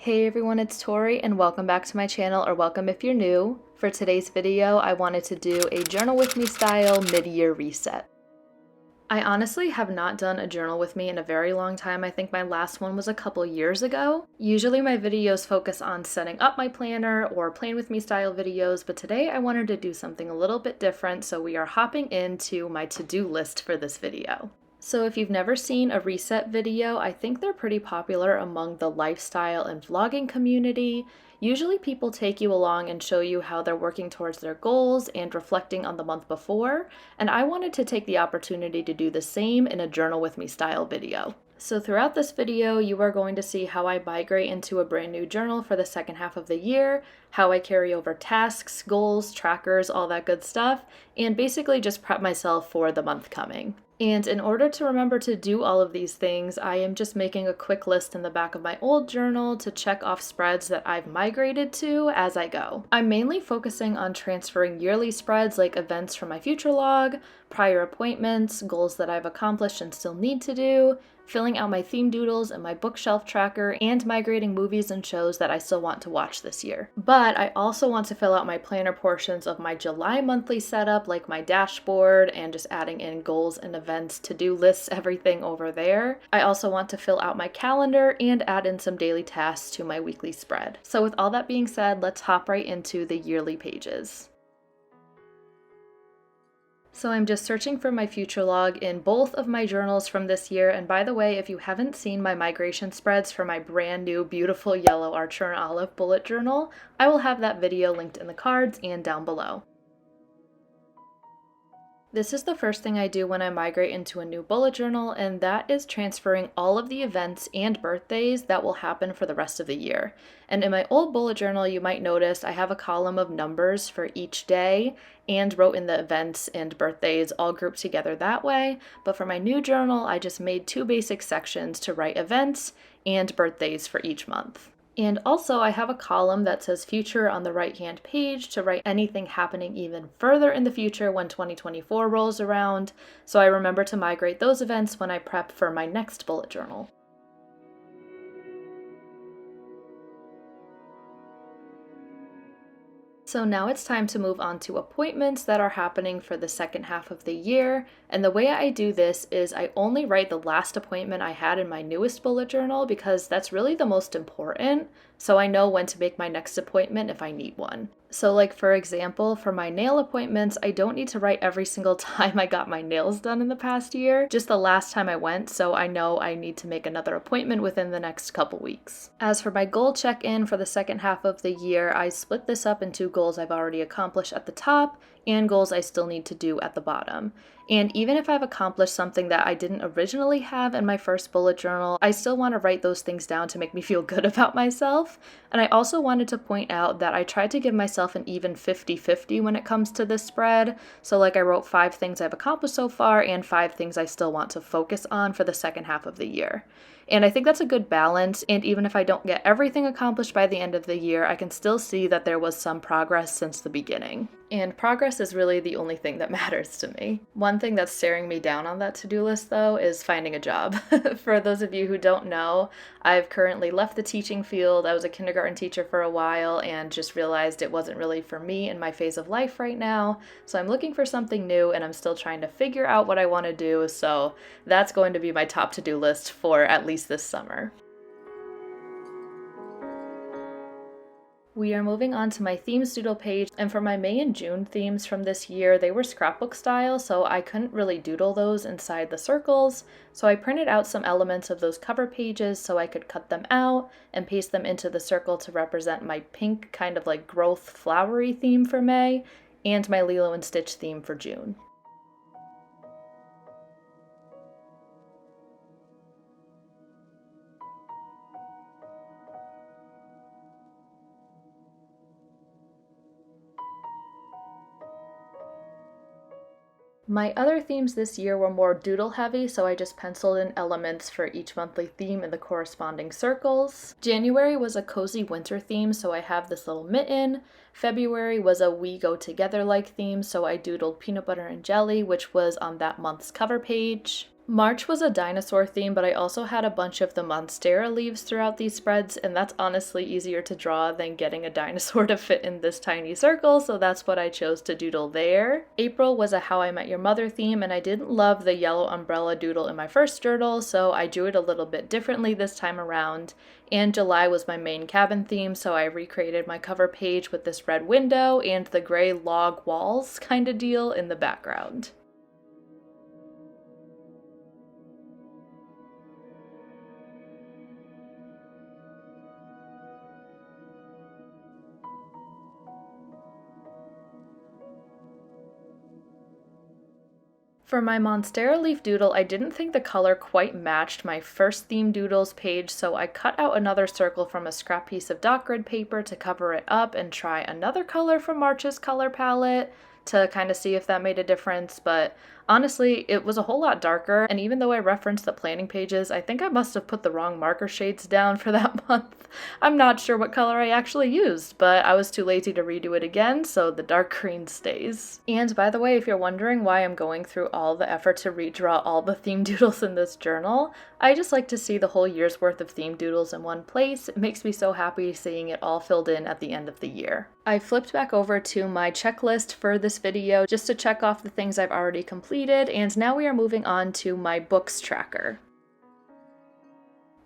Hey everyone, it's Tori and welcome back to my channel, or welcome if you're new. For today's video, I wanted to do a journal with me style mid-year reset. I honestly have not done a journal with me in a very long time. I think my last one was a couple years ago. Usually my videos focus on setting up my planner or plan with me style videos, but today I wanted to do something a little bit different, so we are hopping into my to-do list for this video. So if you've never seen a reset video, I think they're pretty popular among the lifestyle and vlogging community. Usually people take you along and show you how they're working towards their goals and reflecting on the month before, and I wanted to take the opportunity to do the same in a journal with me style video. So throughout this video, you are going to see how I migrate into a brand new journal for the second half of the year, how I carry over tasks, goals, trackers, all that good stuff, and basically just prep myself for the month coming. And in order to remember to do all of these things, I am just making a quick list in the back of my old journal to check off spreads that I've migrated to as I go. I'm mainly focusing on transferring yearly spreads like events from my future log, prior appointments, goals that I've accomplished and still need to do, filling out my theme doodles and my bookshelf tracker, and migrating movies and shows that I still want to watch this year. But I also want to fill out my planner portions of my July monthly setup, like my dashboard, and just adding in goals and events, to-do lists, everything over there. I also want to fill out my calendar and add in some daily tasks to my weekly spread. So with all that being said, let's hop right into the yearly pages. So I'm just searching for my future log in both of my journals from this year, and by the way, if you haven't seen my migration spreads for my brand new beautiful yellow Archer and Olive bullet journal, I will have that video linked in the cards and down below. This is the first thing I do when I migrate into a new bullet journal, and that is transferring all of the events and birthdays that will happen for the rest of the year. And in my old bullet journal, you might notice I have a column of numbers for each day and wrote in the events and birthdays all grouped together that way. But for my new journal, I just made two basic sections to write events and birthdays for each month. And also I have a column that says future on the right-hand page to write anything happening even further in the future when 2024 rolls around, so I remember to migrate those events when I prep for my next bullet journal. So now it's time to move on to appointments that are happening for the second half of the year, and the way I do this is I only write the last appointment I had in my newest bullet journal because that's really the most important, so I know when to make my next appointment if I need one. So like for example, for my nail appointments, I don't need to write every single time I got my nails done in the past year, just the last time I went, so I know I need to make another appointment within the next couple weeks. As for my goal check-in for the second half of the year, I split this up into goals I've already accomplished at the top and goals I still need to do at the bottom. And even if I've accomplished something that I didn't originally have in my first bullet journal, I still want to write those things down to make me feel good about myself. And I also wanted to point out that I tried to give myself an even 50-50 when it comes to this spread. So like I wrote 5 things I've accomplished so far and 5 things I still want to focus on for the second half of the year. And I think that's a good balance, and even if I don't get everything accomplished by the end of the year, I can still see that there was some progress since the beginning. And progress is really the only thing that matters to me. One thing that's staring me down on that to-do list, though, is finding a job. For those of you who don't know, I've currently left the teaching field. I was a kindergarten teacher for a while and just realized it wasn't really for me in my phase of life right now. So I'm looking for something new, and I'm still trying to figure out what I want to do, so that's going to be my top to-do list for at least this summer. We are moving on to my themes doodle page, and for my May and June themes from this year, they were scrapbook style, so I couldn't really doodle those inside the circles, so I printed out some elements of those cover pages so I could cut them out and paste them into the circle to represent my pink kind of like growth flowery theme for May and my Lilo and Stitch theme for June. My other themes this year were more doodle heavy, so I just penciled in elements for each monthly theme in the corresponding circles. January was a cozy winter theme, so I have this little mitten. February was a we go together like theme, so I doodled peanut butter and jelly, which was on that month's cover page. March was a dinosaur theme, but I also had a bunch of the Monstera leaves throughout these spreads, and that's honestly easier to draw than getting a dinosaur to fit in this tiny circle, so that's what I chose to doodle there. April was a How I Met Your Mother theme, and I didn't love the yellow umbrella doodle in my first journal, so I drew it a little bit differently this time around. And July was my main cabin theme, so I recreated my cover page with this red window and the gray log walls kind of deal in the background. For my Monstera leaf doodle, I didn't think the color quite matched my first theme doodles page, so I cut out another circle from a scrap piece of dot grid paper to cover it up and try another color from March's color palette to kind of see if that made a difference, but honestly, it was a whole lot darker, and even though I referenced the planning pages, I think I must have put the wrong marker shades down for that month. I'm not sure what color I actually used, but I was too lazy to redo it again, so the dark green stays. And by the way, if you're wondering why I'm going through all the effort to redraw all the theme doodles in this journal, I just like to see the whole year's worth of theme doodles in one place. It makes me so happy seeing it all filled in at the end of the year. I flipped back over to my checklist for this video just to check off the things I've already completed, and now we are moving on to my books tracker.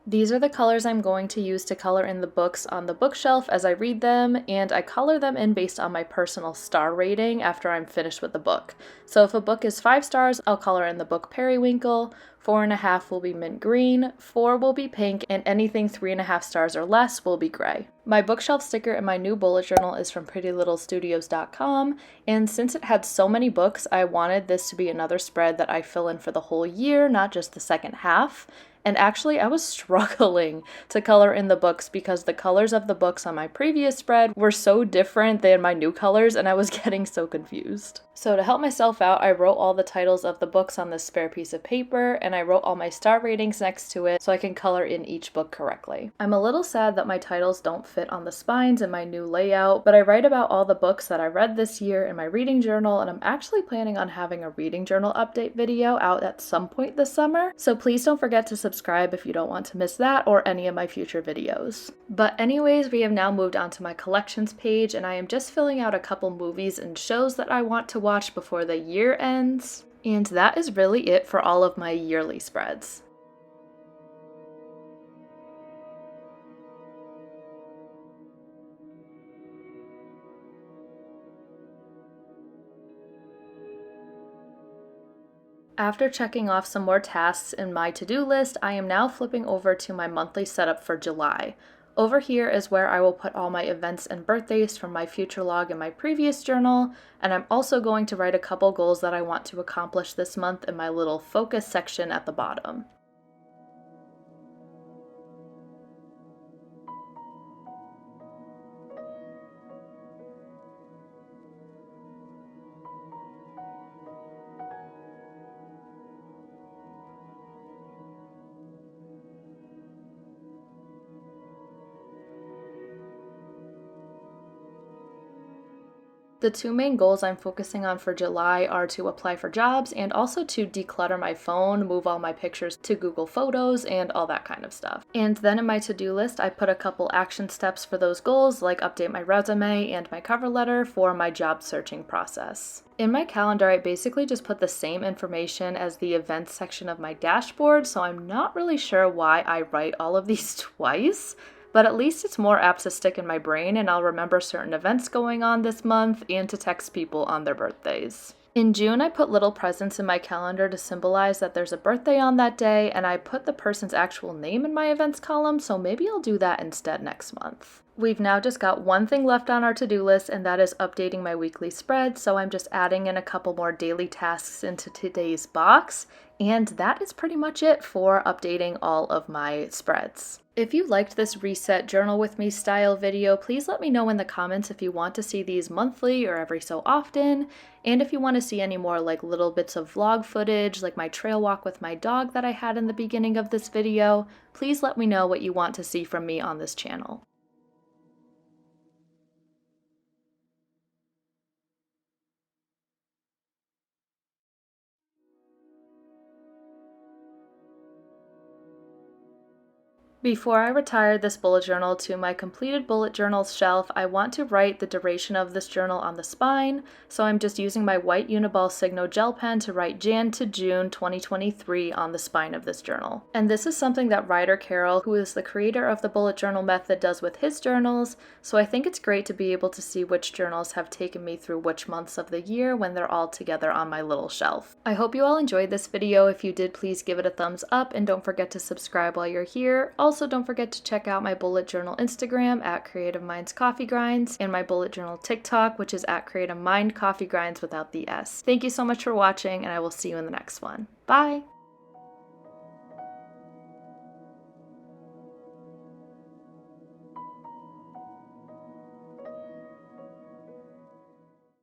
These are the colors I'm going to use to color in the books on the bookshelf as I read them, and I color them in based on my personal star rating after I'm finished with the book. So if a book is 5 stars, I'll color in the book Periwinkle, 4.5 will be mint green, 4 will be pink, and anything 3.5 stars or less will be gray. My bookshelf sticker in my new bullet journal is from PrettyLittleStudios.com, and since it had so many books, I wanted this to be another spread that I fill in for the whole year, not just the second half. And actually, I was struggling to color in the books because the colors of the books on my previous spread were so different than my new colors, and I was getting so confused. So to help myself out, I wrote all the titles of the books on this spare piece of paper, and I wrote all my star ratings next to it so I can color in each book correctly. I'm a little sad that my titles don't fit on the spines in my new layout, but I write about all the books that I read this year in my reading journal, and I'm actually planning on having a reading journal update video out at some point this summer, so please don't forget to subscribe if you don't want to miss that or any of my future videos. But anyways, we have now moved on to my collections page, and I am just filling out a couple movies and shows that I want to watch before the year ends. And that is really it for all of my yearly spreads. After checking off some more tasks in my to-do list, I am now flipping over to my monthly setup for July. Over here is where I will put all my events and birthdays from my future log in my previous journal, and I'm also going to write a couple goals that I want to accomplish this month in my little focus section at the bottom. The two main goals I'm focusing on for July are to apply for jobs and also to declutter my phone, move all my pictures to Google Photos, and all that kind of stuff. And then in my to-do list, I put a couple action steps for those goals, like update my resume and my cover letter for my job searching process. In my calendar, I basically just put the same information as the events section of my dashboard, so I'm not really sure why I write all of these twice. But at least it's more apt to stick in my brain, and I'll remember certain events going on this month and to text people on their birthdays. In June, I put little presents in my calendar to symbolize that there's a birthday on that day, and I put the person's actual name in my events column, so maybe I'll do that instead next month. We've now just got one thing left on our to-do list, and that is updating my weekly spread, so I'm just adding in a couple more daily tasks into today's box, and that is pretty much it for updating all of my spreads. If you liked this reset journal with me style video, please let me know in the comments if you want to see these monthly or every so often, and if you want to see any more like little bits of vlog footage like my trail walk with my dog that I had in the beginning of this video, please let me know what you want to see from me on this channel. Before I retire this bullet journal to my completed bullet journals shelf, I want to write the duration of this journal on the spine, so I'm just using my white Uniball Signo gel pen to write Jan to June 2023 on the spine of this journal. And this is something that Ryder Carroll, who is the creator of the bullet journal method, does with his journals, so I think it's great to be able to see which journals have taken me through which months of the year when they're all together on my little shelf. I hope you all enjoyed this video. If you did, please give it a thumbs up and don't forget to subscribe while you're here. Also, don't forget to check out my bullet journal Instagram at Creative Minds Coffee Grinds and my bullet journal TikTok, which is at Creative Mind Coffee Grinds without the S. Thank you so much for watching, and I will see you in the next one. Bye!